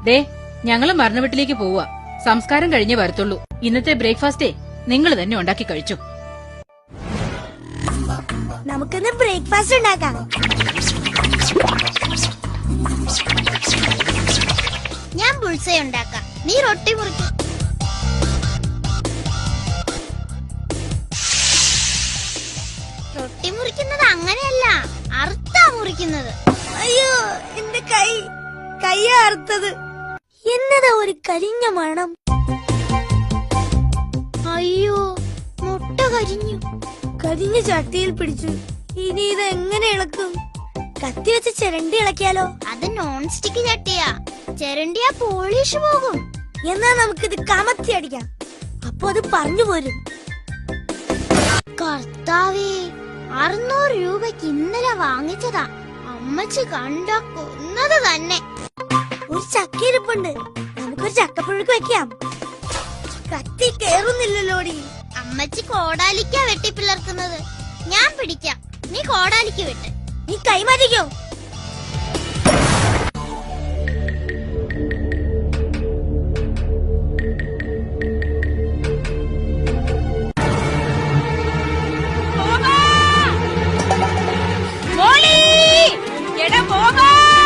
ദേ, ഞങ്ങള് മരണവീട്ടിലേക്ക് പോവാ. സംസ്കാരം കഴിഞ്ഞേ വരത്തുള്ളൂ. ഇന്നത്തെ ബ്രേക്ക്ഫാസ്റ്റേ നിങ്ങൾ തന്നെ ഉണ്ടാക്കി കഴിച്ചു. നമുക്കിന്ന് ബ്രേക്ക്ഫാസ്റ്റ് ഉണ്ടാക്കാം. ഞാൻ ബുൾസൈ ഉണ്ടാക്കാം. നീ റൊട്ടി മുറിക്കും. റൊട്ടി മുറിക്കുന്നത് അങ്ങനെയല്ല, അറുത്താ മുറിക്കുന്നത്. അയ്യോ, എന്റെ കൈ അറുത്തത്. എന്നതാ ഒരു കരിഞ്ഞ മണം. അയ്യോ, മുട്ട കരിഞ്ഞു. കരിഞ്ഞ ചട്ടിയിൽ പിടിച്ചു. ഇനി ഇത് എങ്ങനെ ഇളക്കും? കത്തി വെച്ച് ചിരണ്ടി ഇളക്കിയാലോ? അത് നോൺ സ്റ്റിക്ക് ചട്ടിയാ. ചിരണ്ടിയാ പോളിഷ് പോകും. എന്നാ നമുക്കിത് കമത്തി അടിക്കാം. അപ്പൊ അത് പറഞ്ഞു പോരും. കർത്താവേ, 600 രൂപയ്ക്ക് ഇന്നലെ വാങ്ങിച്ചതാ. അമ്മച്ചി കണ്ട കൊന്നത് തന്നെ. ഒരു ചക്കയിരിപ്പുണ്ട്. നമുക്കൊരു ചക്കപ്പുഴുക്ക് വെക്കാം. കത്തി കേറുന്നില്ലല്ലോടി. അമ്മച്ചി കോടാലിക്കാ വെട്ടിപ്പിളർക്കുന്നത്. ഞാൻ പിടിക്കാം, നീ കോടാലിക്ക് വെട്ട്. നീ കൈമാറ്റിക്കോ.